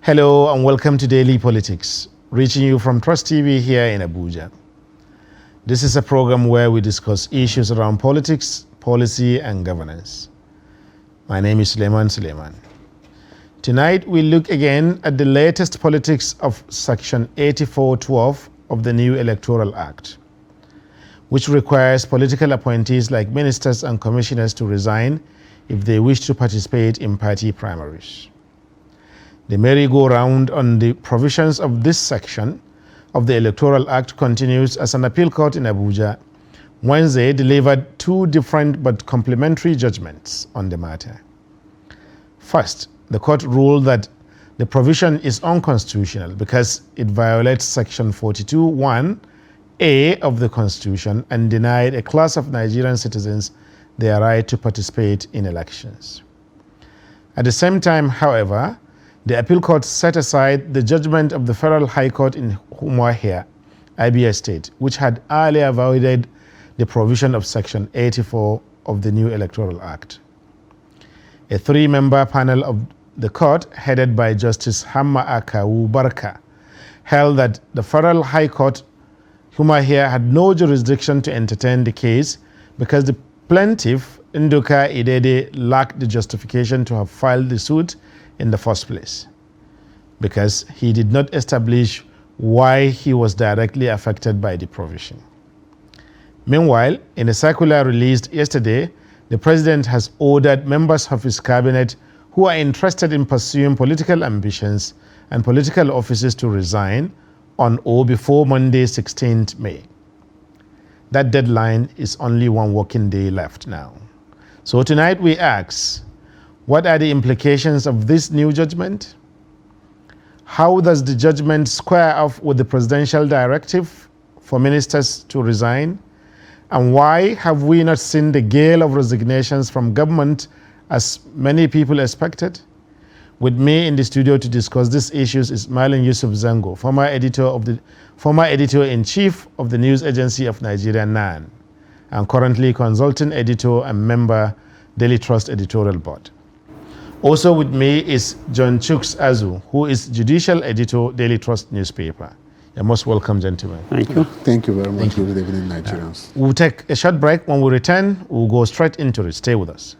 Hello and welcome to Daily Politics, reaching you from Trust TV here in Abuja. This is a program where we discuss issues around politics, policy and governance. My name is Suleiman. Tonight we look again at the latest politics of Section 8412 of the new Electoral Act, which requires political appointees like ministers and commissioners to resign if they wish to participate in party primaries. The merry-go-round on the provisions of this section of the Electoral Act continues as an appeal court in Abuja Wednesday delivered two different but complementary judgments on the matter. First, the court ruled that the provision is unconstitutional because it violates Section 42(1)(a) of the Constitution and denied a class of Nigerian citizens their right to participate in elections. At the same time, however, the appeal court set aside the judgment of the Federal High Court in Umuahia, Abia State, which had earlier violated the provision of Section 84 of the new Electoral Act. A three-member panel of the court, headed by Justice Hamma Akawu Barka, held that the Federal High Court, Umuahia, had no jurisdiction to entertain the case because the plaintiff, Nduka Idede, lacked the justification to have filed the suit in the first place because he did not establish why he was directly affected by the provision. Meanwhile, in a circular released yesterday, the president has ordered members of his cabinet who are interested in pursuing political ambitions and political offices to resign on or before Monday, 16th May. That deadline is only one working day left now. So tonight we ask, what are the implications of this new judgment? How does the judgment square off with the presidential directive for ministers to resign? And why have we not seen the gale of resignations from government as many people expected? With me in the studio to discuss these issues is Malam Yusuf Zango, former editor-in-chief of the news agency of Nigeria, NAN, and currently consulting editor and member Daily Trust editorial board. Also with me is John Chuks Azu, who is judicial editor, Daily Trust newspaper. You're most welcome, gentlemen. Thank you. Thank you very much. Good evening, Nigerians. We'll take a short break. When we return, we'll go straight into it. Stay with us.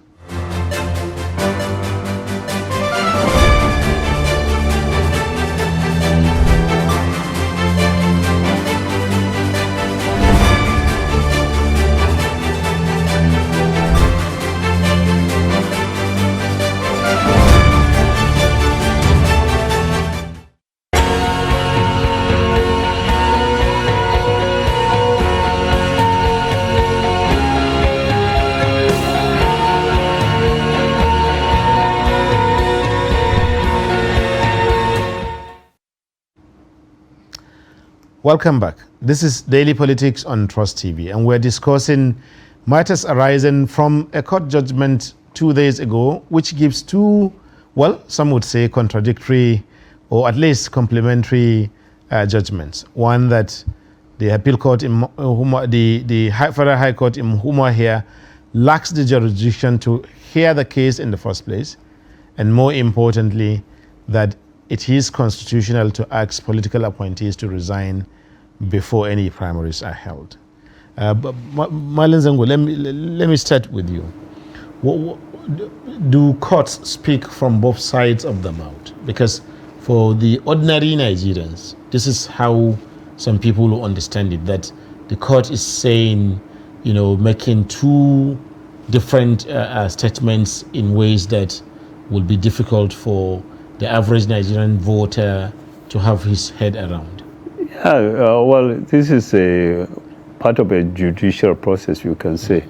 Welcome back. This is Daily Politics on Trust TV, and we're discussing matters arising from a court judgment 2 days ago, which gives two, well, some would say contradictory or at least complementary judgments. One, that the appeal court in the Federal High Court in Umuahia lacks the jurisdiction to hear the case in the first place, and more importantly, that it is constitutional to ask political appointees to resign before any primaries are held. Malam Zango, let me start with you. Do courts speak from both sides of the mouth? Because for the ordinary Nigerians, this is how some people will understand it, that the court is saying, making two different statements in ways that will be difficult for the average Nigerian voter to have his head around. Yeah, well, this is a part of a judicial process, you can say.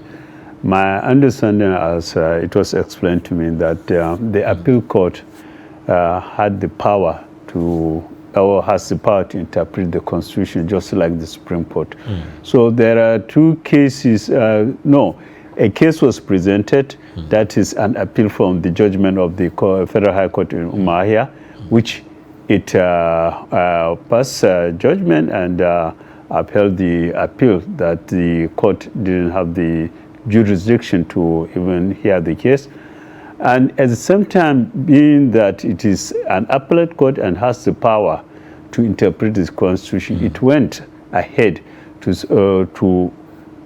My understanding, as it was explained to me, that the appeal court had the power to, or has the power to interpret the Constitution just like the Supreme Court. So there are two cases. A case was presented, that is an appeal from the judgment of the Federal High Court in Umuahia, which it passed judgment and upheld the appeal that the court didn't have the jurisdiction to even hear the case. And at the same time, being that it is an appellate court and has the power to interpret this constitution, it went ahead to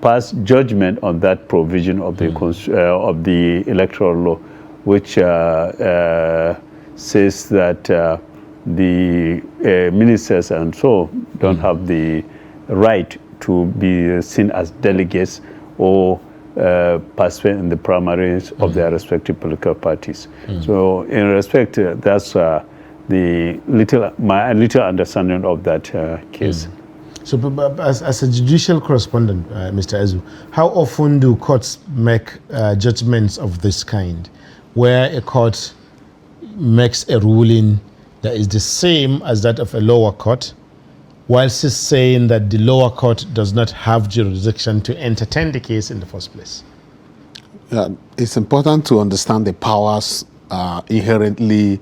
pass judgment on that provision of the electoral law, which says that the ministers and so don't have the right to be seen as delegates or participate in the primaries of their respective political parties. So in respect, that's my little understanding of that case. So as a judicial correspondent, Mr. Ezu, how often do courts make judgments of this kind, where a court makes a ruling that is the same as that of a lower court, whilst it's saying that the lower court does not have jurisdiction to entertain the case in the first place? It's important to understand the powers inherently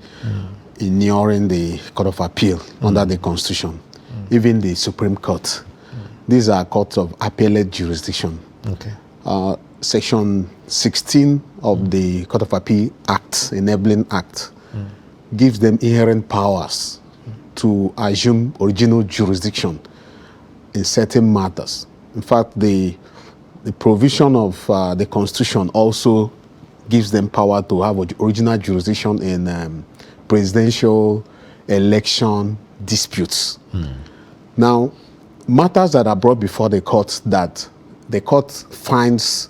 inuring the Court of Appeal under the Constitution, even the Supreme Court. These are courts of appellate jurisdiction. Okay. Section 16 of the Court of Appeal Act, Enabling Act, gives them inherent powers to assume original jurisdiction in certain matters. In fact, the provision of the Constitution also gives them power to have original jurisdiction in presidential election disputes. Now, matters that are brought before the court that the court finds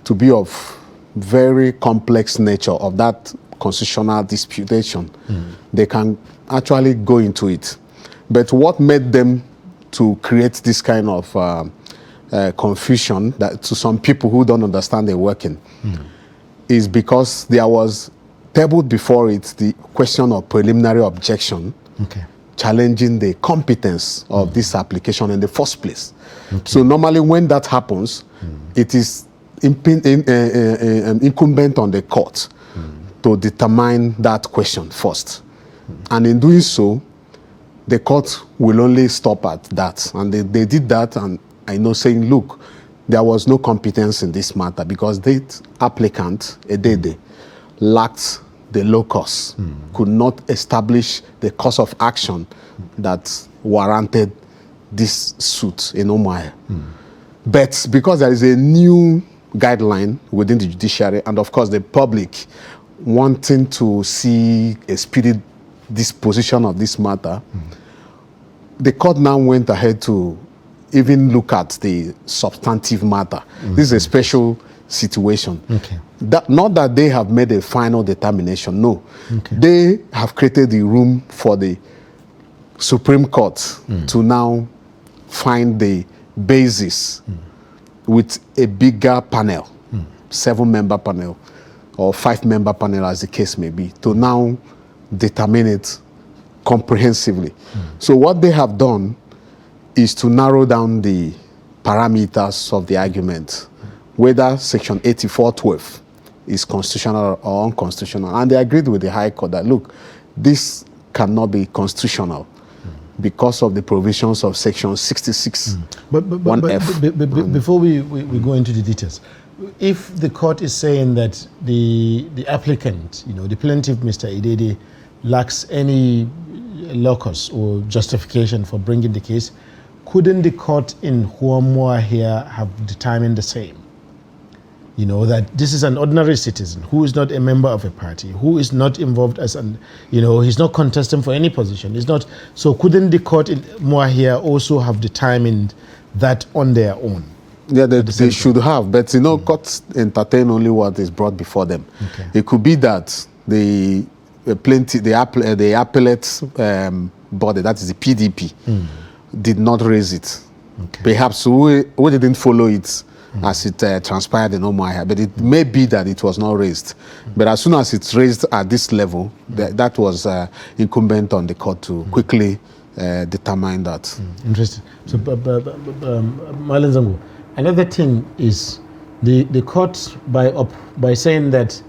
to be of very complex nature of that constitutional disputation, they can actually go into it. But what made them to create this kind of confusion that to some people who don't understand the working is because there was tabled before it the question of preliminary objection challenging the competence of this application in the first place. So normally when that happens, it is incumbent on the court to determine that question first. And in doing so, the court will only stop at that. And they did that, and I know saying, look, there was no competence in this matter because the applicant, Edede, lacked the locus, could not establish the course of action that warranted this suit in Umuahia. But because there is a new guideline within the judiciary, and of course the public wanting to see a speedy disposition of this matter, the court now went ahead to even look at the substantive matter. This is a special situation. Not that they have made a final determination, no. They have created the room for the Supreme Court to now find the basis with a bigger panel, 7-member panel or 5-member panel as the case may be, to now determine it comprehensively. So what they have done is to narrow down the parameters of the argument, whether Section 8412 is constitutional or unconstitutional. And they agreed with the High Court that, look, this cannot be constitutional because of the provisions of Section 66. But before we go into the details, if the court is saying that the applicant, the plaintiff, Mr. Edede, lacks any locus or justification for bringing the case, couldn't the court in Umuahia have determined the same? That this is an ordinary citizen who is not a member of a party, who is not involved as he's not contesting for any position. So couldn't the court in Umuahia also have determined that on their own? Yeah, they should have, but courts entertain only what is brought before them. It could be that the appellate body, that is the PDP, did not raise it. Perhaps we didn't follow it as it transpired in Umuahia, but it may be that it was not raised. But as soon as it's raised at this level, that was incumbent on the court to quickly determine that. Interesting. So, Marlon Zango, another thing is the court by saying that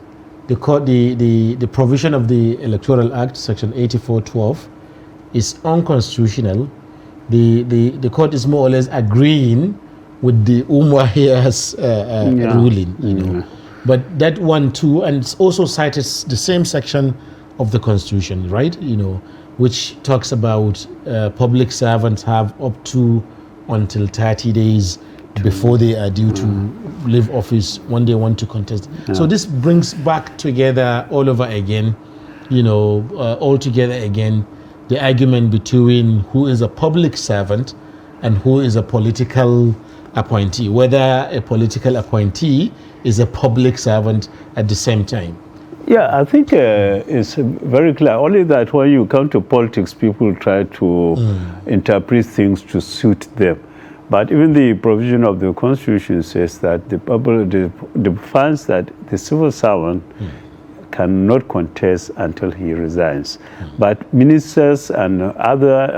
the provision of the Electoral Act, Section 8412, is unconstitutional. The court is more or less agreeing with the Umuahia's ruling, But that one too, and it's also cited the same section of the Constitution, right? Which talks about public servants have up to until 30 days before they are due to leave office when they want to contest. So this brings back together all over again, all together again, the argument between who is a public servant and who is a political appointee, whether a political appointee is a public servant at the same time. Yeah, I think it's very clear. Only that when you come to politics, people try to interpret things to suit them. But even the provision of the Constitution says that defines that the civil servant cannot contest until he resigns. But ministers and other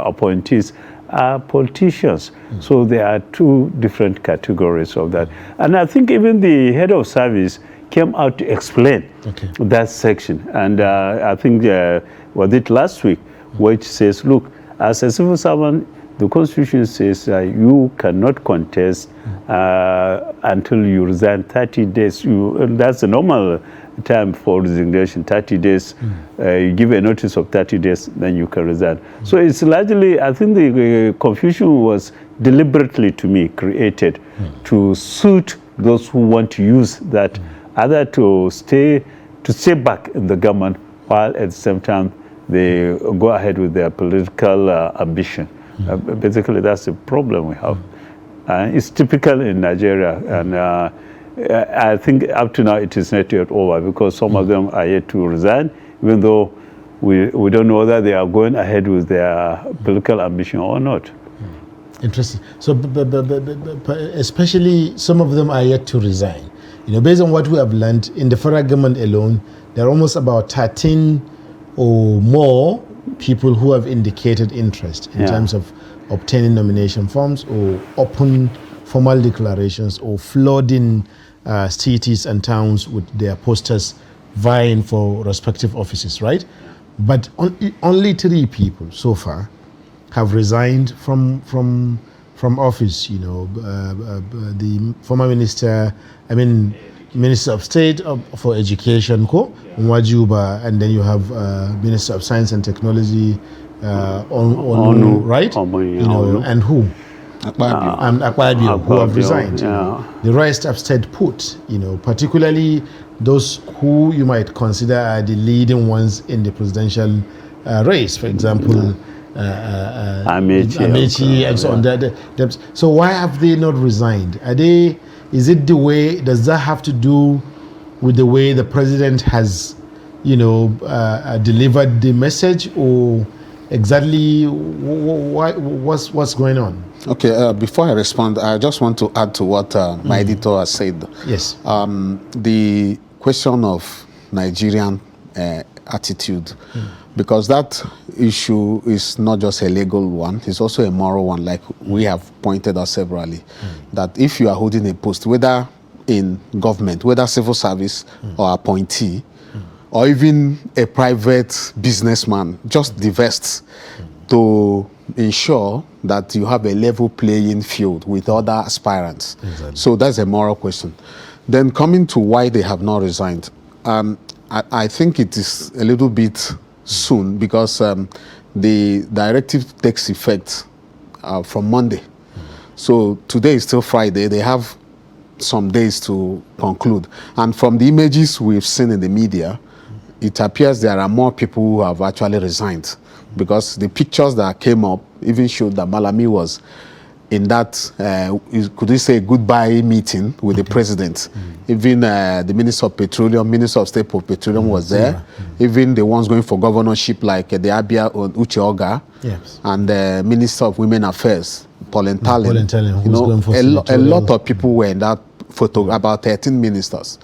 appointees are politicians. So there are two different categories of that. And I think even the head of service came out to explain that section. And I think was it last week, which says, look, as a civil servant, the Constitution says you cannot contest until you resign 30 days. That's the normal time for resignation, 30 days. You give a notice of 30 days, then you can resign. So it's largely, I think the confusion was deliberately, to me, created to suit those who want to use that, either to stay back in the government while at the same time they go ahead with their political ambition. Basically, that's the problem we have. It's typical in Nigeria, and I think up to now it is not yet over because some of them are yet to resign, even though we don't know whether they are going ahead with their political ambition or not. Interesting. So, especially some of them are yet to resign. Based on what we have learned in the federal government alone, there are almost about 13 or more people who have indicated interest in terms of obtaining nomination forms or open formal declarations or flooding cities and towns with their posters vying for respective offices, right? But only 3 people so far have resigned from office. The former minister, Minister of State for Education, Nwajuba, and then you have Minister of Science and Technology, Onu, right? And who? Akpabio, who have resigned. The rest have stayed put. Particularly those who you might consider are the leading ones in the presidential race. For example, Amechi and so on. So why have they not resigned? Is it the way? Does that have to do with the way the president has, delivered the message, or exactly what's going on? Okay. Before I respond, I just want to add to what my editor has said. Yes. The question of Nigerian attitude, because that issue is not just a legal one, it's also a moral one, like we have pointed out severally, that if you are holding a post, whether in government, whether civil service or appointee, or even a private businessman, just divest to ensure that you have a level playing field with other aspirants. Exactly. So that's a moral question. Then coming to why they have not resigned, I think it is a little bit soon because the directive takes effect from Monday. So today is still Friday. They have some days to conclude. And from the images we've seen in the media, it appears there are more people who have actually resigned, because the pictures that came up even showed that Malami was in that, could we say, goodbye meeting with the president. Even the Minister of Petroleum, Minister of State for Petroleum was there. Even the ones going for governorship, like the Abia Uche Oga, and the Minister of Women Affairs, Pauline Tallen. A lot of people were in that photo, about 13 ministers.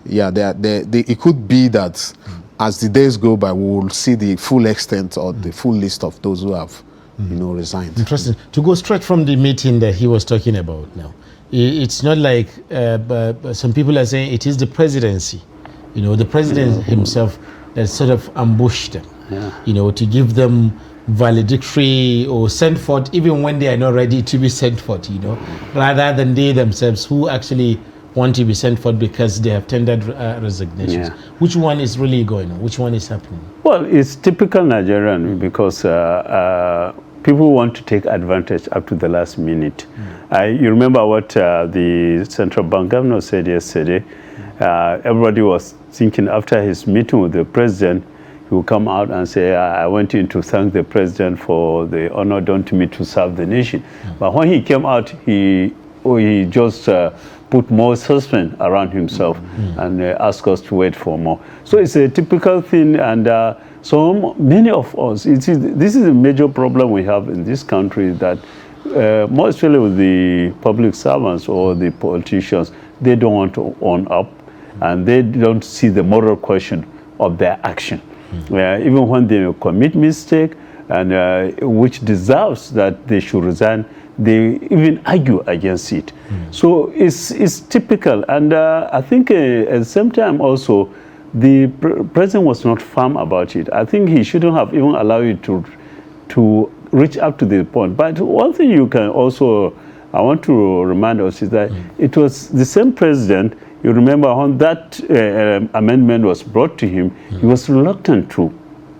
Yeah, it could be that as the days go by, we will see the full extent or the full list of those who have resigned. Interesting. To go straight from the meeting that he was talking about now, it's not like some people are saying it is the presidency, the president himself that sort of ambushed them, to give them valedictory or send forth even when they are not ready to be sent forth, rather than they themselves who actually want to be sent forth because they have tendered resignations. Yeah. Which one is really going on? Which one is happening? Well, it's typical Nigerian because people want to take advantage up to the last minute. You remember what the central bank governor said yesterday? Everybody was thinking after his meeting with the president, he will come out and say, I went in to thank the president for the honor done to me to serve the nation. But when he came out, he just put more suspense around himself and asked us to wait for more. So it's a typical thing, and so many of us, this is a major problem we have in this country, that more especially with the public servants or the politicians, they don't want to own up, and they don't see the moral question of their action. Even when they commit mistake, and which deserves that they should resign, they even argue against it. So it's typical, and I think at the same time also, the president was not firm about it. I think he shouldn't have even allowed it to reach up to the point. But one thing you can also, I want to remind us, is that it was the same president. You remember when that amendment was brought to him, he was reluctant to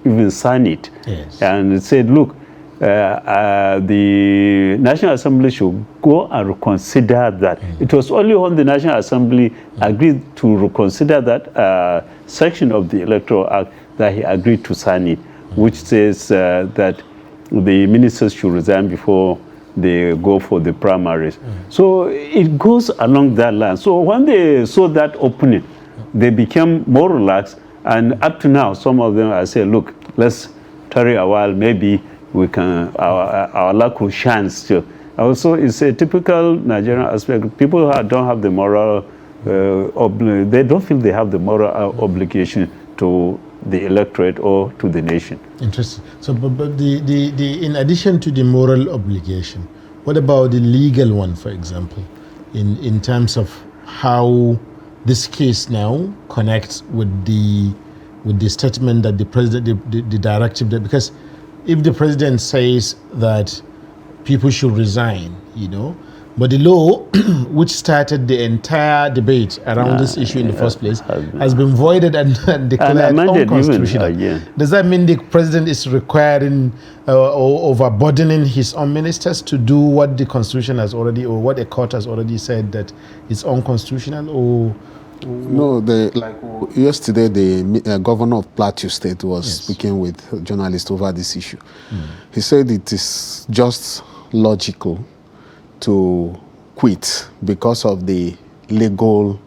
even sign it. Yes. And it said, look, the National Assembly should go and reconsider that. It was only when the National Assembly agreed to reconsider that section of the Electoral Act that he agreed to sign it, which says that the ministers should resign before they go for the primaries. So it goes along that line. So when they saw that opening, they became more relaxed, and up to now, some of them are saying, look, let's tarry a while, maybe we can, our luck will shine still. Also, it's a typical Nigerian aspect. People don't have the moral, they don't feel they have the moral obligation to the electorate or to the nation. Interesting. So, but in addition to the moral obligation, what about the legal one, for example, in terms of how this case now connects with the statement that the president, the directive, that, because if the president says that people should resign, but the law, which started the entire debate around this issue in the first place, has been voided and declared unconstitutional. Does that mean the president is requiring or overburdening his own ministers to do what the constitution has already, or what a court has already said that is unconstitutional? Or no, yesterday the governor of Plateau State was speaking with journalists over this issue. He said it is just logical to quit because of the legal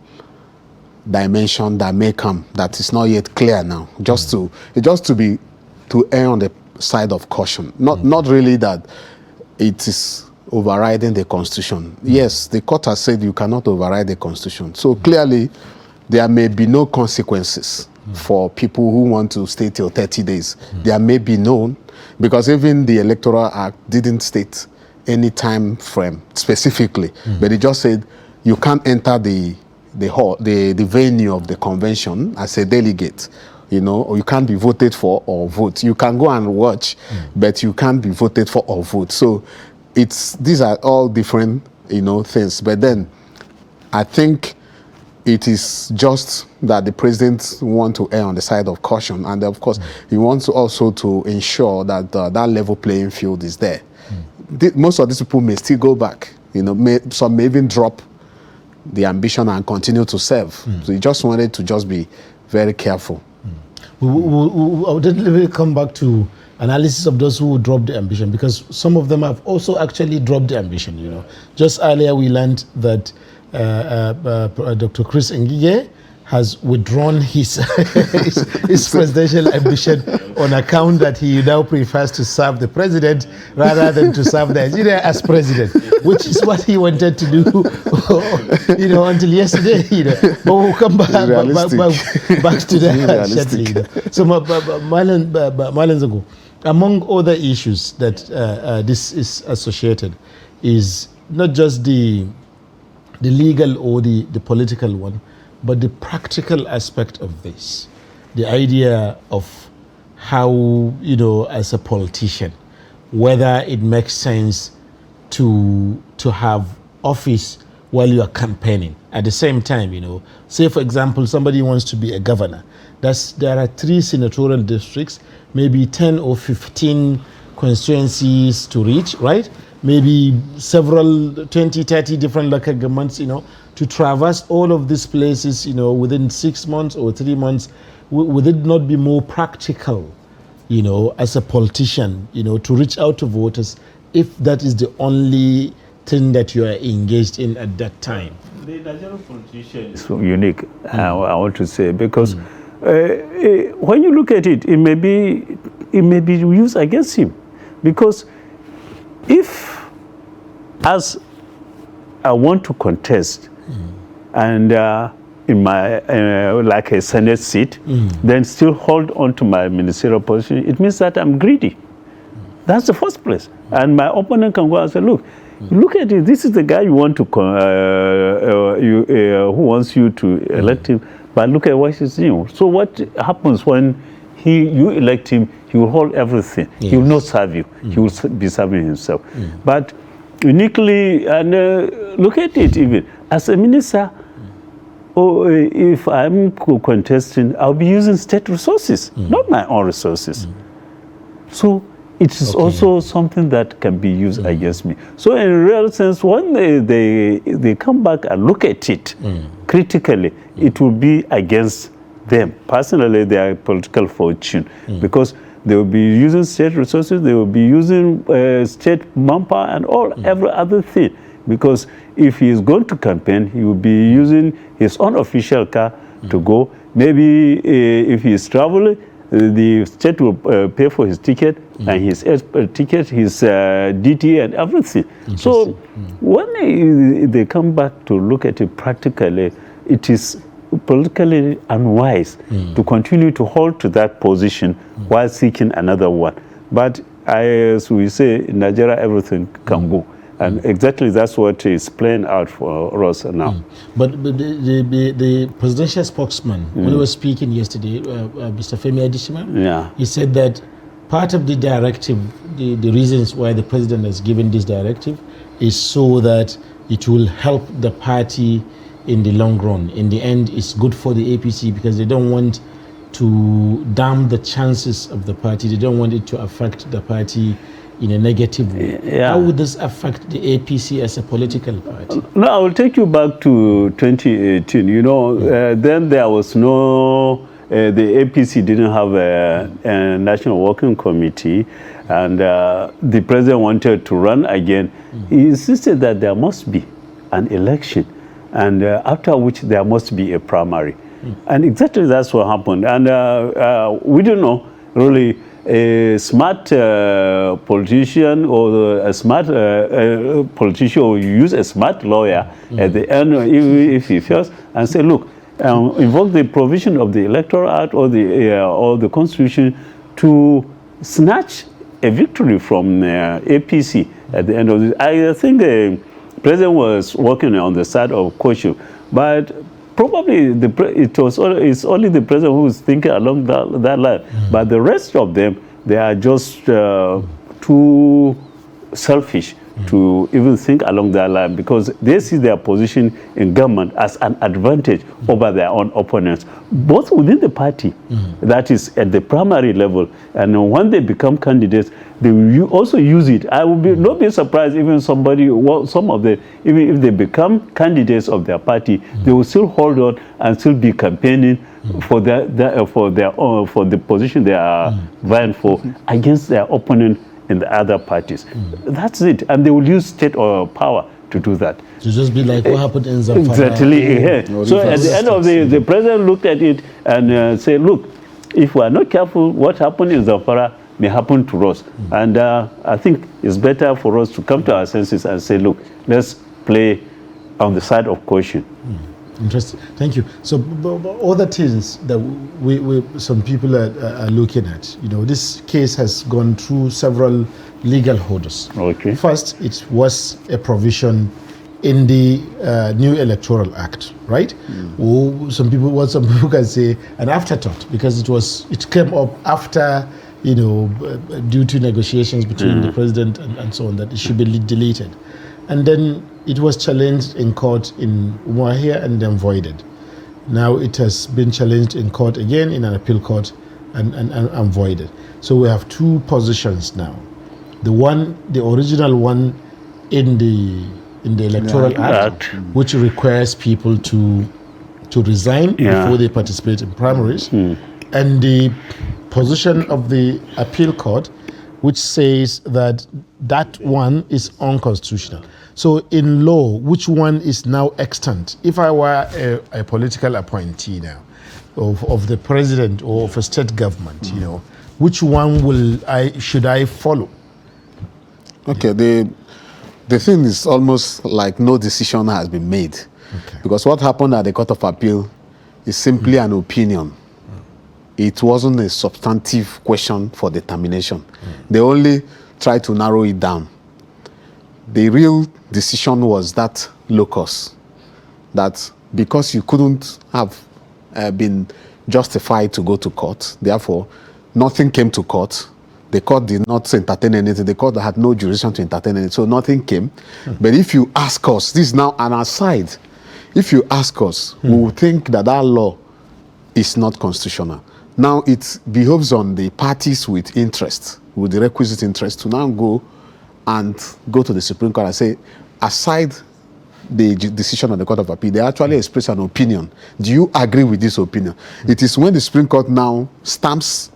dimension that may come, that is not yet clear now. Just to err on the side of caution. Not really that it is overriding the constitution. Yes, the court has said you cannot override the constitution. So clearly, there may be no consequences for people who want to stay till 30 days. There may be none, because even the Electoral Act didn't state any time frame specifically, but it just said you can't enter the venue of the convention as a delegate, or you can't be voted for or vote. You can go and watch, but you can't be voted for or vote. So these are all different, things. But then I think it is just that the president wants to err on the side of caution, and of course he wants also to ensure that that level playing field is there. Most of these people may still go back, some may even drop the ambition and continue to serve. So he just wanted to just be very careful. I'll definitely come back to analysis of those who dropped the ambition, because some of them have also actually dropped the ambition. Just earlier we learned that Dr. Chris Ngige has withdrawn his presidential ambition on account that he now prefers to serve the president rather than to serve Nigeria as president, which is what he wanted to do, until yesterday. But we'll come back to that shortly. So, Marlon Zago, among other issues that this is associated is not just the legal or the political one, but the practical aspect of this, the idea of how, as a politician, whether it makes sense to have office while you are campaigning. At the same time, say for example, somebody wants to be a governor. There are 3 senatorial districts, maybe 10 or 15 constituencies to reach, right? Maybe several 20, 30 different local governments, to traverse all of these places, within 6 months or 3 months. Would it not be more practical, as a politician, to reach out to voters if that is the only thing that you are engaged in at that time? The Nigerian politician is unique, I want to say, because when you look at it, it may be used against him. Because if, as I want to contest, and in my like a Senate seat, then still hold on to my ministerial position, it means that I'm greedy. That's the first place. And my opponent can go and say, look at it. This is the guy you want to who wants you to elect him, but look at what he's doing. So what happens when you elect him? He will hold everything. Yes. He will not serve you. He will be serving himself. But uniquely, and look at it even as a minister. If I'm contesting, I'll be using state resources, not my own resources. So it is also something that can be used against me. So in a real sense, when they come back and look at it critically, it will be against them. Personally, their political fortune, because they will be using state resources, they will be using state manpower and every other thing. Because if he is going to campaign, he will be using his own official car to go. Maybe if he is traveling, the state will pay for his ticket and his ticket, his DT and everything. So when they come back to look at it practically, it is politically unwise to continue to hold to that position while seeking another one. But as we say, in Nigeria, everything can go. And exactly that's what is playing out for us now. But the presidential spokesman, when he was speaking yesterday, Mr. Femi Adesina, he said that part of the directive, the reasons why the president has given this directive is so that it will help the party in the long run. In the end, it's good for the APC because they don't want to damn the chances of the party. They don't want it to affect the party in a negative way. How would this affect the APC as a political party? No, I will take you back to 2018. Then there was no, the APC didn't have a national working committee, and the president wanted to run again. He insisted that there must be an election, and after which there must be a primary. And exactly that's what happened. And we don't know really a smart politician or a smart politician will use a smart lawyer at the end if he fails and say, look, invoke the provision of the Electoral Act or the Constitution to snatch a victory from APC at the end of this. I think the president was working on the side of caution, but probably it's only the president who is thinking along that line. But the rest of them, they are just too selfish to even think along that line, because they see their position in government as an advantage over their own opponents, both within the party, that is at the primary level, and when they become candidates, they will also use it. I will not be surprised even some of them, even if they become candidates of their party, they will still hold on and still be campaigning for the position they are vying for against their opponent in the other parties. That's it. And they will use state or power to do that. To just be like what happened in Zamfara. Exactly. So at the end of the president looked at it and said, look, if we are not careful, what happened in Zamfara may happen to us. And I think it's better for us to come to our senses and say, look, let's play on the side of caution. Interesting. Thank you. So other things that some people are looking at, this case has gone through several legal hurdles. Okay. First, it was a provision in the new Electoral Act, right? Some people can say an afterthought, because it came up after, due to negotiations between the president and so on, that it should be deleted. And then it was challenged in court in Umuahia and then voided. Now it has been challenged in court again, in an appeal court, and voided. So we have two positions now. The original one in the Electoral Act, which requires people to resign before they participate in primaries, and the position of the appeal court, which says that one is unconstitutional. So in law, which one is now extant? If I were a political appointee now of the president or of a state government, which one should I follow? Okay, the thing is almost like no decision has been made. Okay. Because what happened at the Court of Appeal is simply an opinion. It wasn't a substantive question for determination. They only tried to narrow it down. The real decision was that locus, that because you couldn't have been justified to go to court, therefore nothing came to court. The court did not entertain anything. The court had no jurisdiction to entertain anything, so nothing came. But if you ask us, this is now an aside, if you ask us, we will think that law is not constitutional. Now it behoves on the parties with interest, with the requisite interest, to now go to the Supreme Court and say, aside the decision of the Court of Appeal, they actually express an opinion. Do you agree with this opinion? It is when the Supreme Court now stamps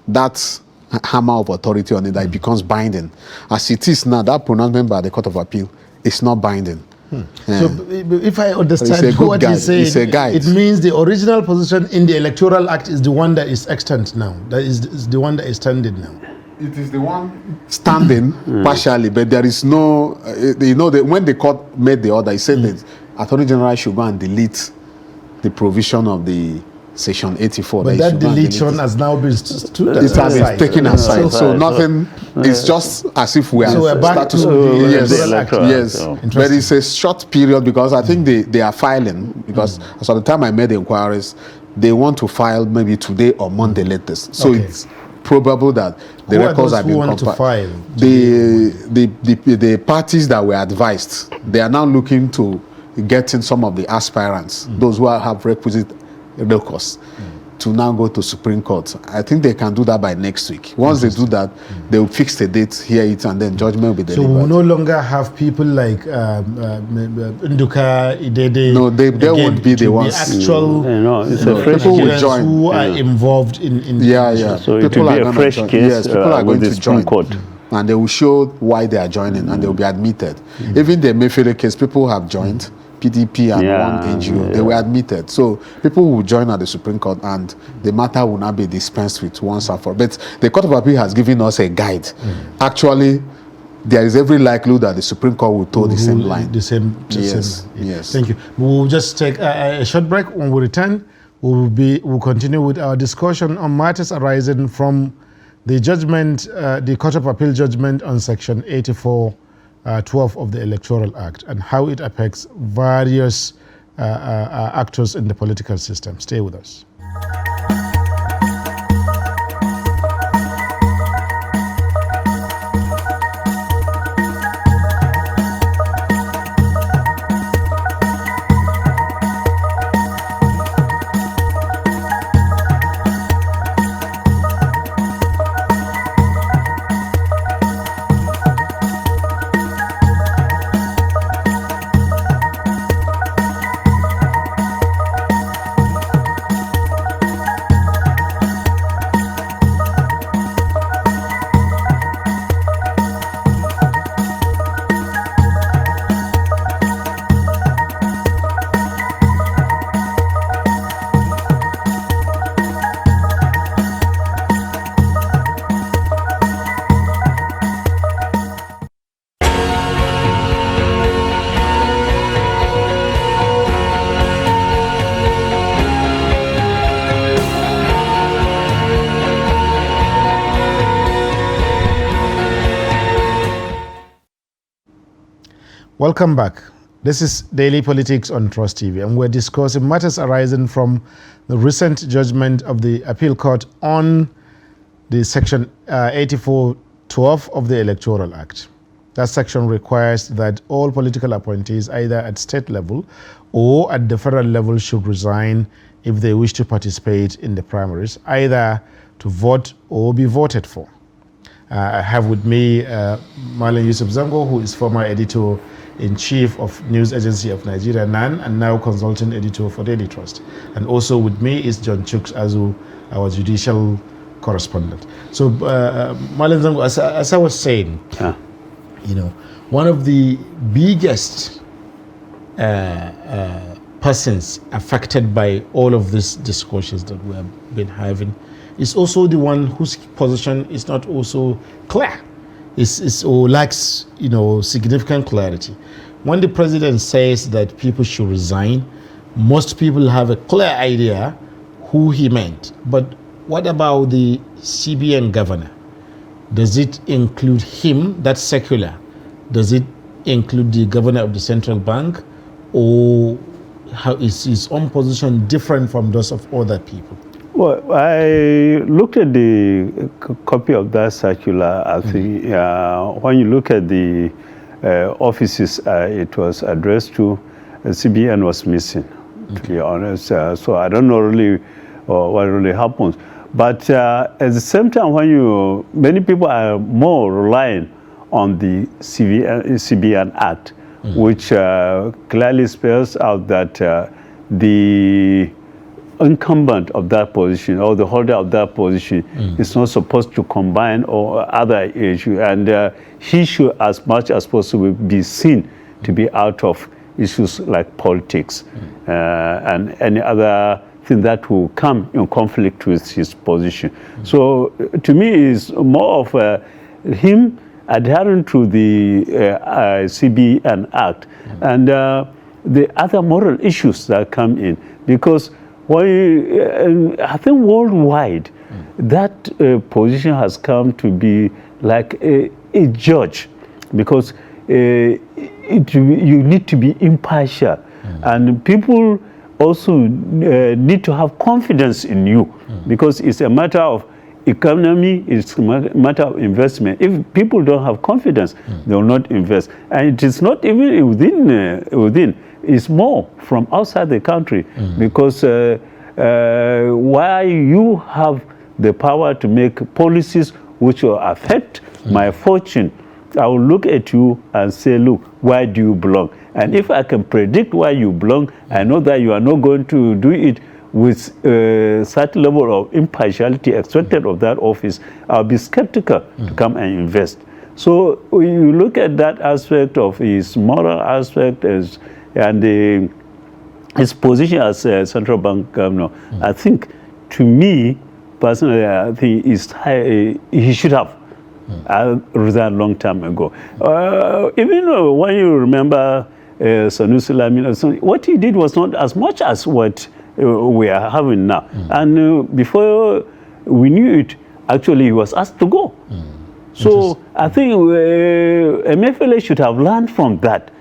that hammer of authority on it that it becomes binding. As it is now, that pronouncement by the Court of Appeal is not binding. So if I understand what you say, it means the original position in the Electoral Act is the one that is extant now. That is the one that is standing now. It is the one standing partially, but there is no, when the court made the order, it said that Attorney General should go and delete the provision of the Section 84. But that deletion has now been it has been taken aside. So nothing, it's just as if we are. So we're back to yes. But it's a short period because I think they are filing, because as of the time I made the inquiries, they want to file maybe today or Monday latest. So it's probable that the records have been compiled. The parties that were advised, they are now looking to getting some of the aspirants, those who have requisite locus, to now go to Supreme Court. I think they can do that by next week. Once they do that, they will fix the date, hear it, and then judgment will be delivered. So we no longer have people like Nduka, Idede. No, they won't be the ones. Actual it's a fresh people will join. Who are involved in So it will be a fresh case. Yes, people are going with to the Supreme join. Court. And they will show why they are joining, and they will be admitted. Even the Emefiele case, people have joined. PDP and one NGO, they were admitted. So people will join at the Supreme Court and the matter will not be dispensed with once and for all. But the Court of Appeal has given us a guide. Actually, there is every likelihood that the Supreme Court will toe the same line. The same. Yes. Thank you. We'll just take a short break. When we return, we'll continue with our discussion on matters arising from the judgment, the Court of Appeal judgment on Section 84. 12 of the Electoral Act, and how it affects various actors in the political system. Stay with us. Welcome back. This is Daily Politics on Trust TV, and we're discussing matters arising from the recent judgment of the Appeal Court on the Section 84.12 of the Electoral Act. that section requires that all political appointees, either at state level or at the federal level, should resign if they wish to participate in the primaries, either to vote or be voted for. I have with me Malam Yusuf Zango, who is former editor-in-chief of News Agency of Nigeria, NAN, and now consultant editor for Daily Trust. And also with me is John Chuks Azu, our judicial correspondent. So, Malam Zango, as I was saying, you know, one of the biggest persons affected by all of these discussions that we have been having is also the one whose position is not also clear, or lacks, you know, significant clarity. When the president says that people should resign, most people have a clear idea who he meant. But what about the CBN governor? Does it include him, that's secular? Does it include the governor of the central bank? Or how is his own position different from those of other people? Well, I looked at the copy of that circular. I think when you look at the offices it was addressed to, CBN was missing, to be honest. So I don't know really what really happens. But at the same time, many people are more relying on the CBN Act, which clearly spells out that the incumbent of that position or the holder of that position is not supposed to combine or other issues, and he should, as much as possible, be seen to be out of issues like politics and any other thing that will come in conflict with his position. So to me, it's more of him adhering to the CBN Act and the other moral issues that come in, because I think worldwide that position has come to be like a judge, because you need to be impartial, and people also need to have confidence in you, because it's a matter of economy, it's a matter of investment. If people don't have confidence, they will not invest. And it is not even within, it's more from outside the country, because while you have the power to make policies which will affect my fortune, I will look at you and say, look, where do you belong? And if I can predict where you belong, I know that you are not going to do it with a certain level of impartiality expected of that office, I'll be skeptical to come and invest. So when you look at that aspect of his moral aspect and his position as a central bank governor, I think, to me, personally, I think he should have resigned a long time ago. Even when you remember Sanusi Lamido, what he did was not as much as what we are having now. And before we knew it, actually he was asked to go. So I think Emefiele should have learned from that,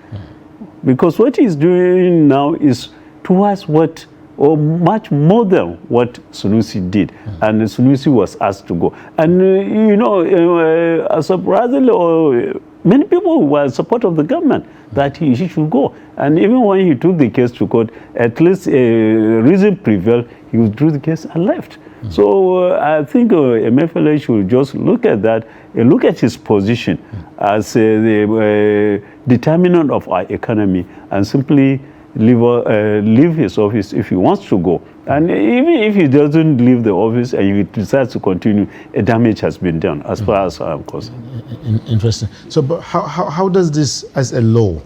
because what he's doing now is towards what, or much more than what Sanusi did, and Sanusi was asked to go. And you know, surprisingly, many people were in support of the government that he should go. And even when he took the case to court, at least reason prevailed, he withdrew the case and left. So I think Emefiele should just look at that, look at his position as the determinant of our economy, and simply leave his office if he wants to go. And even if he doesn't leave the office and he decides to continue, a damage has been done, as far as I'm concerned. Interesting. So, but how does this, as a law,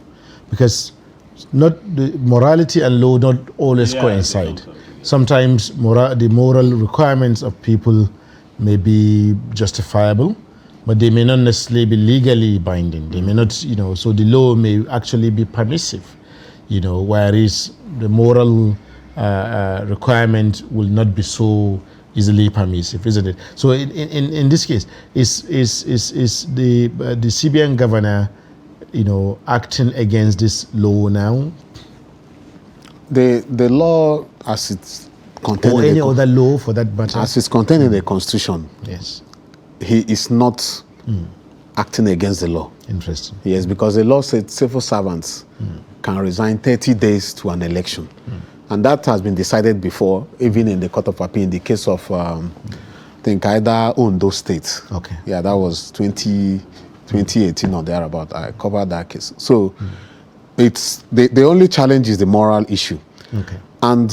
because not the morality and law not always coincide. Sometimes the moral requirements of people may be justifiable, but they may not necessarily be legally binding. They may not, you know, so the law may actually be permissive, you know, whereas the moral requirement will not be so easily permissive, isn't it? So in this case, is the CBN governor, you know, acting against this law now? The law, as it's contained, or any other law for that matter, as it's contained in the Constitution, yes, he is not acting against the law. Interesting. Yes, because the law said civil servants can resign 30 days to an election. And that has been decided before, even in the Court of Appeal, in the case of, I think, either Ondo State. Okay. Yeah, that was 2018 or thereabout. I covered that case. So it's the only challenge is the moral issue. Okay. And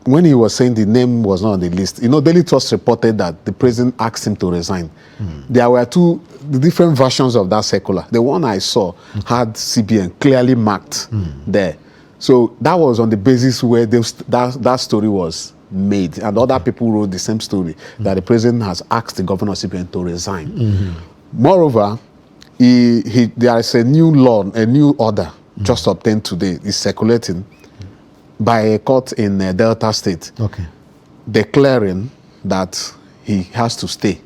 when he was saying the name was not on the list, Daily Trust reported that the president asked him to resign. There were two different versions of that circular. The one I saw had CBN clearly marked there. So that was on the basis where that story was made, and other people wrote the same story, that the president has asked the governor of CBN to resign. Moreover, there is a new law, a new order just obtained today, is circulating by a court in Delta State, declaring that he has to stay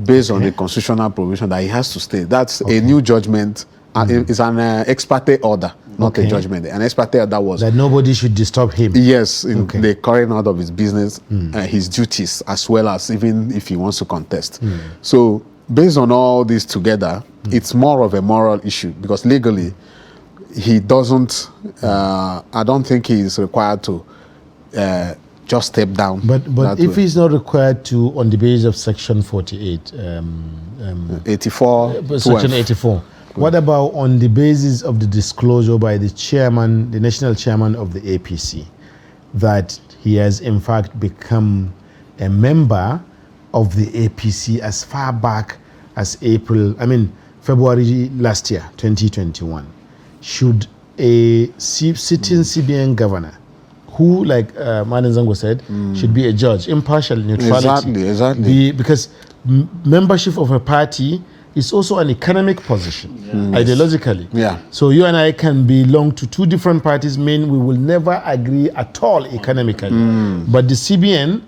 based on the constitutional provision that he has to stay. That's a new judgment. It's an ex parte order, not a judgment. An ex parte order was that nobody should disturb him. Yes, in the carrying out of his business, his duties, as well as even if he wants to contest. So based on all this together, it's more of a moral issue, because legally he doesn't, I don't think he is required to just step down. But if he's not required to, on the basis of Section 48, 84, Section 84, what about on the basis of the disclosure by the chairman, the national chairman of the APC, that he has in fact become a member of the APC as far back as February last year, 2021? Should a sitting CBN governor, who, like Maden Zango said, should be a judge, impartial, neutrality, exactly. Because membership of a party is also an economic position, ideologically. Yeah. So you and I can belong to two different parties, mean we will never agree at all economically. But the CBN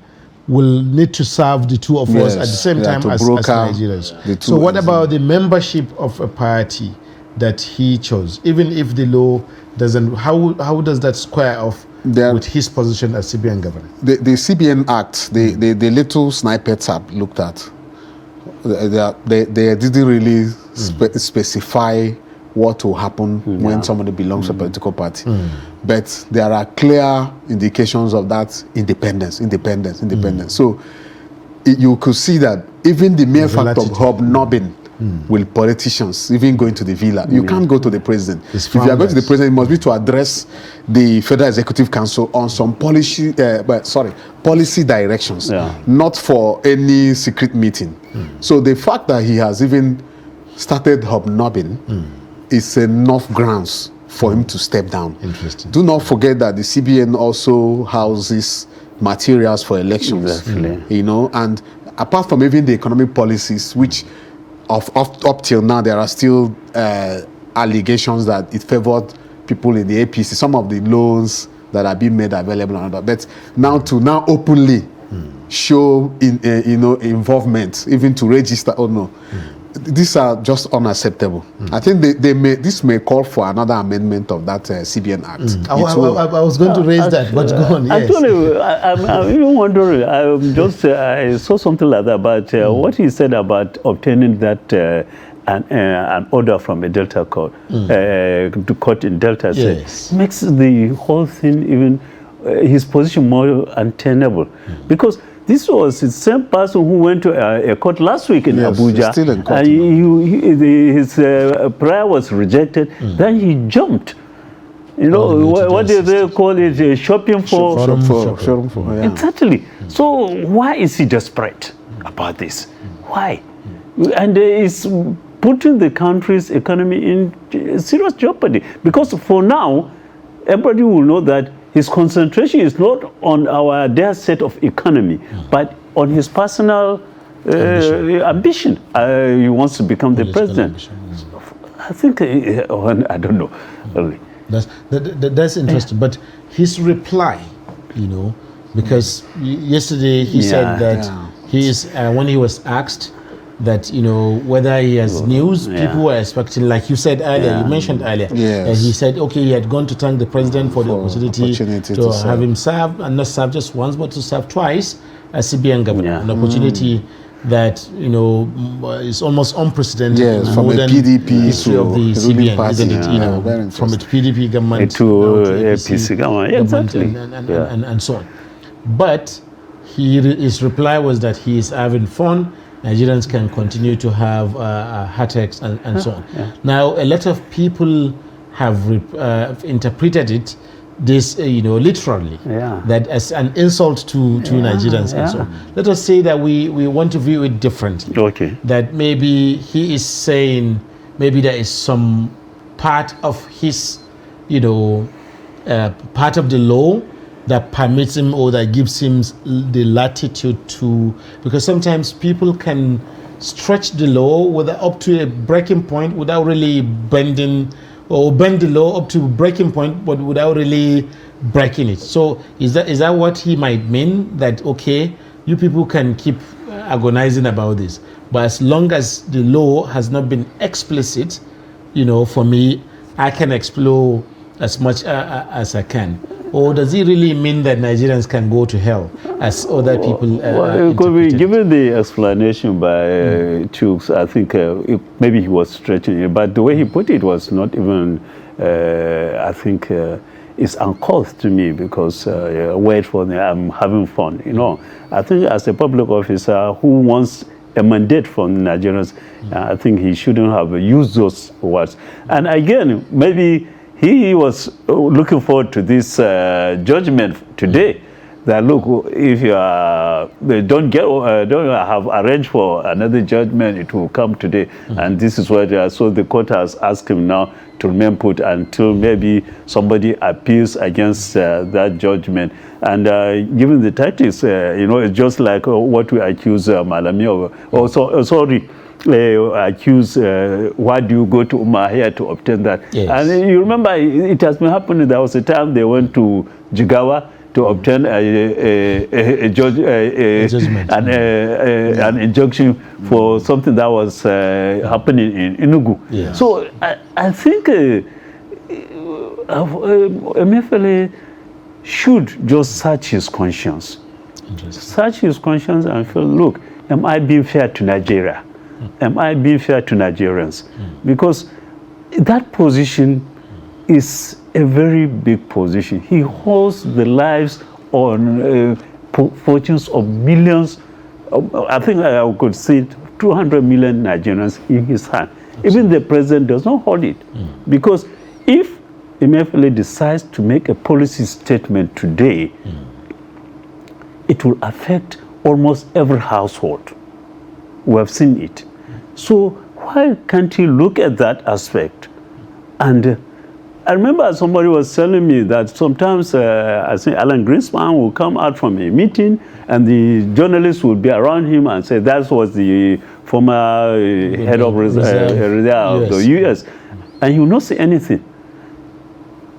will need to serve the two of us at the same time as Nigerians. So what about the membership of a party that he chose, even if the law doesn't? How does that square off with his position as CBN governor? The CBN Act, the little snippets I've looked at, they didn't really specify what will happen when somebody belongs to a political party. But there are clear indications of that independence. So you could see that even the mere fact of hobnobbing with politicians, even going to the villa, you can't go to the president. If you are going to the president, it must be to address the Federal Executive Council on some policy directions, not for any secret meeting. So the fact that he has even started hobnobbing is enough grounds for him to step down. Interesting. Do not forget that the CBN also houses materials for elections. And apart from even the economic policies, which up till now there are still allegations that it favored people in the APC, some of the loans that are being made available and all that. But now openly show involvement, even to register or no. These are just unacceptable. I think this may call for another amendment of that CBN Act. I was going to raise that, but go on. Yes. Actually, I'm even wondering. I saw something like that, but what he said about obtaining that an order from a Delta court, to court in Delta, makes the whole thing, even his position, more untenable, because this was the same person who went to a court last week in Abuja. Still in court. His prayer was rejected. Then he jumped. What do they call it? Shopping for. Exactly. So why is he desperate about this? Why? And it's putting the country's economy in serious jeopardy. Because for now, everybody will know that his concentration is not on their set of economy, but on his personal ambition. He wants to become the president. I think, I don't know. Really. That's interesting. But his reply, because yesterday he said that he is, when he was asked that, whether he has news, people were expecting, like you said earlier, you mentioned earlier, he said, okay, he had gone to thank the president for the opportunity to have him serve, and not serve just once, but to serve twice as CBN governor, an opportunity that is almost unprecedented Yes, in from the modern PDP history to of the ruling CBN, party. isn't it? Very From the interesting. PDP government To now APC government, exactly. and so on. But his reply was that he is having fun. Nigerians can continue to have heartaches and so on. Yeah. Now, a lot of people have interpreted it literally, that as an insult to Nigerians and so on. Let us say that we want to view it differently. Okay. That maybe he is saying maybe there is some part of his, part of the law that permits him or that gives him the latitude to, because sometimes people can stretch the law up to a breaking point without really bending, or bend the law up to breaking point, but without really breaking it. So is that what he might mean? That, okay, you people can keep agonizing about this, but as long as the law has not been explicit, for me, I can explore as much as I can. Or does he really mean that Nigerians can go to hell, as other people it could be, given the explanation by Chooks, I think maybe he was stretching it, but the way he put it was not even, I think, it's uncouth to me, because wait for me, I'm having fun, I think as a public officer who wants a mandate from Nigerians, I think he shouldn't have used those words. And again, maybe he was looking forward to this judgment today. That look, if you don't have arranged for another judgment, it will come today. And this is what so the court has asked him now to remain put until maybe somebody appeals against that judgment. And given the tactics, it's just like what we accuse Malami of. Accuse, why do you go to Umahia to obtain that? Yes. And you remember, it has been happening. There was a time they went to Jigawa to obtain an injunction for something that was happening in Enugu. Yeah. So I think Emefiele should just search his conscience. Search his conscience and feel, look, am I being fair to Nigeria? Am I being fair to Nigerians? Because that position is a very big position. He holds the lives on fortunes of millions. I think I could say 200 million Nigerians in his hand. Even the president does not hold it. Because if Emefiele decides to make a policy statement today, it will affect almost every household. We have seen it. So why can't he look at that aspect? And I remember somebody was telling me that sometimes I think Alan Greenspan will come out from a meeting and the journalists will be around him and say that was the former head of reserve of the US. And he will not say anything.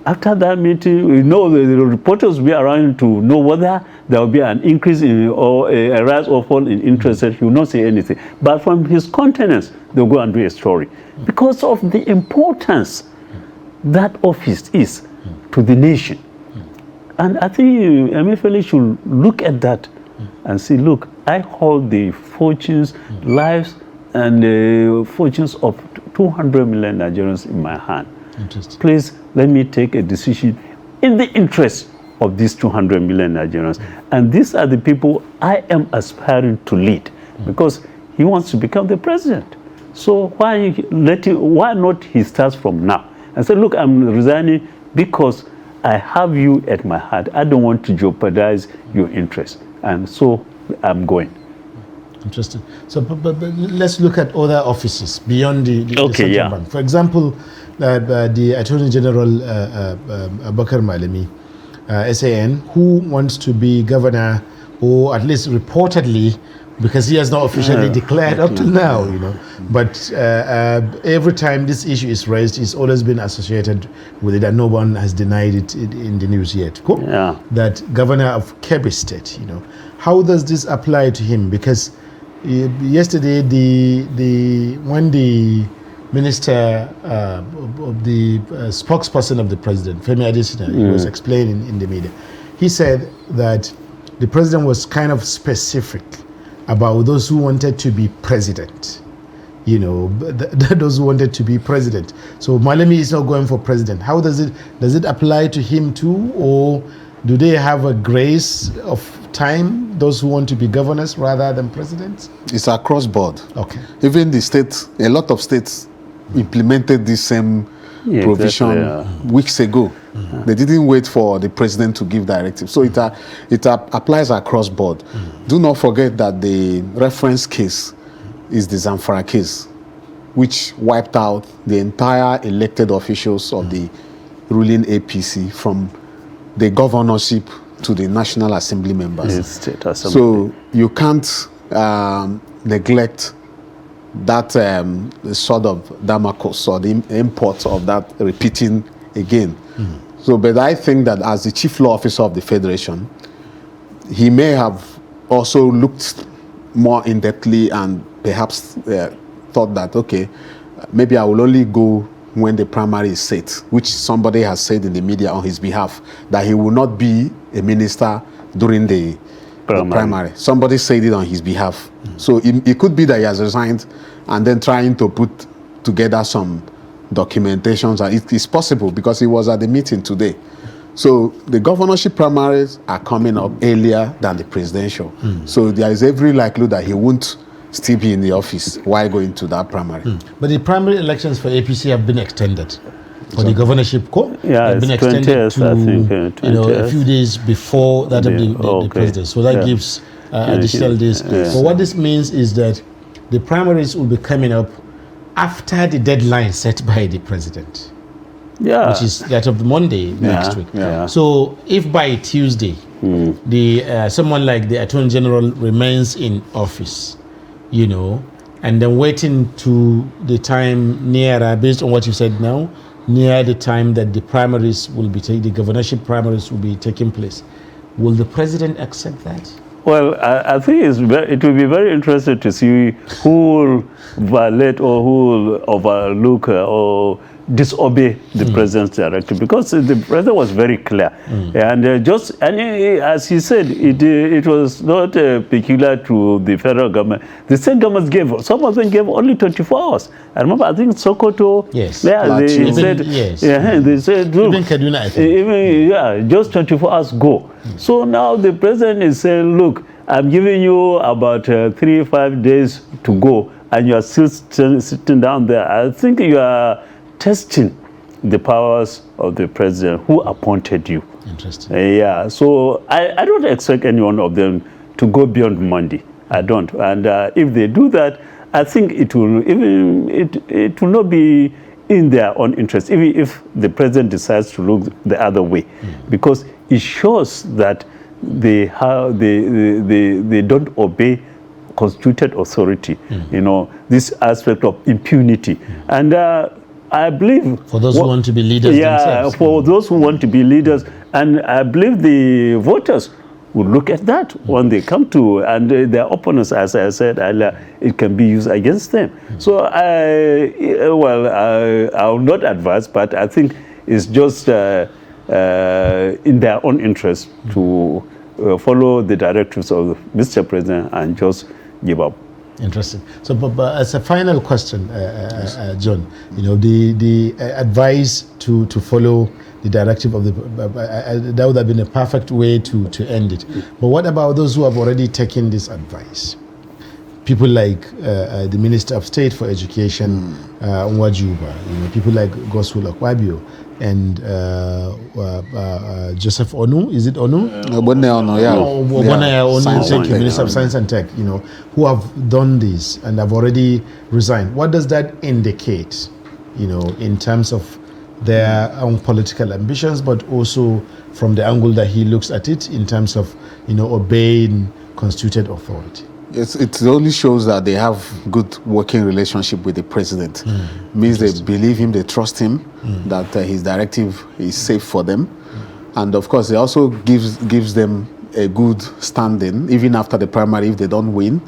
After that meeting, the reporters will be around to know whether there will be an increase in or a rise or fall in interest rate. He will not say anything. But from his countenance, they'll go and do a story. Because of the importance that office is to the nation. And I think Emefiele should look at that and say, look, I hold the fortunes, lives, and the fortunes of 200 million Nigerians in my hand. Please let me take a decision in the interest of these 200 million Nigerians. And these are the people I am aspiring to lead, because he wants to become the president. So why not he starts from now and say, look, I'm resigning because I have you at my heart. I don't want to jeopardize your interest. And so I'm going. Interesting. So but let's look at other offices beyond the central bank. For example, the Attorney General Bakar Malami, SAN, who wants to be governor, or at least reportedly, because he has not officially declared up till now, But every time this issue is raised, it's always been associated with it, and no one has denied it in the news yet. Cool? Yeah. That governor of Kebbi State, How does this apply to him? Because yesterday, when the minister of the spokesperson of the president, Femi Adesina, he was explaining in the media, he said that the president was kind of specific about those who wanted to be president. You know, those who wanted to be president. So Malemi is not going for president. How does it apply to him too, or do they have a grace of time, those who want to be governors rather than presidents? It's across board. Okay. Even the states, a lot of states implemented this same provision weeks ago. They didn't wait for the president to give directive. So it applies across board. Do not forget that the reference case is the Zamfara case, which wiped out the entire elected officials of the ruling APC from the governorship to the National Assembly members. State Assembly. So you can't neglect that sort of Damascus or the import of that repeating again. So, but I think that as the chief law officer of the Federation, he may have also looked more in-depthly and perhaps thought that, okay, maybe I will only go when the primary is set, which somebody has said in the media on his behalf, that he will not be a minister during the primary. Somebody said it on his behalf. So it could be that he has resigned and then trying to put together some documentations. And it is possible because he was at the meeting today. So the governorship primaries are coming up earlier than the presidential. So there is every likelihood that he won't still be in the office while going to that primary. But the primary elections for APC have been extended. For the governorship have been extended 20th, to I think, a few days before that of the president. So that gives additional days. But what this means is that the primaries will be coming up after the deadline set by the president. Which is that of Monday next week. So if by Tuesday the someone like the Attorney General remains in office, you know, and then waiting to the time nearer, based on what you said now, near the time that the primaries will be the governorship primaries will be taking place, will the president accept that? Well, I think it will be very interesting to see who will violate or who will overlook or disobey the president's directive, because the president was very clear, and as he said, it was not peculiar to the federal government. The state government some of them gave only 24 hours. I remember, I think Sokoto, they said, they said, look, even Kaduna, I think. just 24 hours go. So now the president is saying, look, I'm giving you about 3-5 days to go, and you are still sitting down there. I think you are testing the powers of the president who appointed you. Interesting. So I don't expect any one of them to go beyond Monday. I don't. And if they do that, I think it will not be in their own interest, even if the president decides to look the other way, because it shows that they don't obey constituted authority. You know, this aspect of impunity. And I believe for those who want to be leaders themselves. For those who want to be leaders, and I believe the voters would look at that when they come to, and their opponents, as I said earlier, it can be used against them. So I will not advise, but I think it's just in their own interest to follow the directives of Mr. President and just give up. Interesting. So, but as a final question, John, you know, the advice to follow the directive of that would have been a perfect way to end it. But what about those who have already taken this advice? People like the Minister of State for Education, Nwajuba, you know, people like Godswill Akpabio, and Joseph Onu, is it Onu? Onu, Minister of Science and Tech, you know, who have done this and have already resigned. What does that indicate, you know, in terms of their own political ambitions, but also from the angle that he looks at it in terms of, you know, obeying constituted authority? It only shows that they have good working relationship with the president. Means they believe him, they trust him, that his directive is safe for them. And of course, it also gives them a good standing, even after the primary. If they don't win,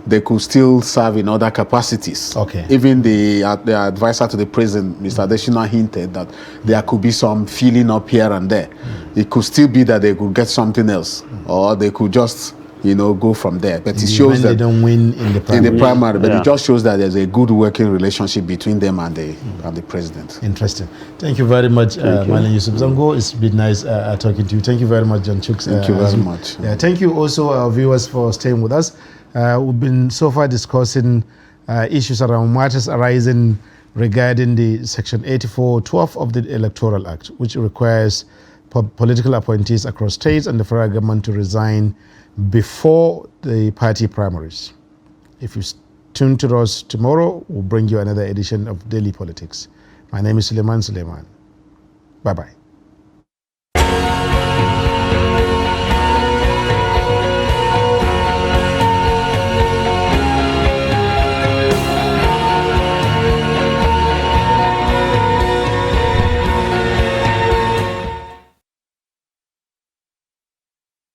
they could still serve in other capacities. Even the advisor to the president, Mr. Adesina, hinted that there could be some filling up here and there. It could still be that they could get something else, or they could just go from there. But it In the shows event that they don't win in the primary. but Yeah. it just shows that there's a good working relationship between them and the president. Interesting. Thank you very much, Malam Yusuf Zango. It's been nice talking to you. Thank you very much, John Chuks. Thank you very much. Yeah, thank you also, our viewers, for staying with us. We've been so far discussing issues around matters arising regarding the Section 84(12) of the Electoral Act, which requires political appointees across states and the federal government to resign before the party primaries. If you tune to us tomorrow, we'll bring you another edition of Daily Politics. My name is Suleiman. Bye-bye.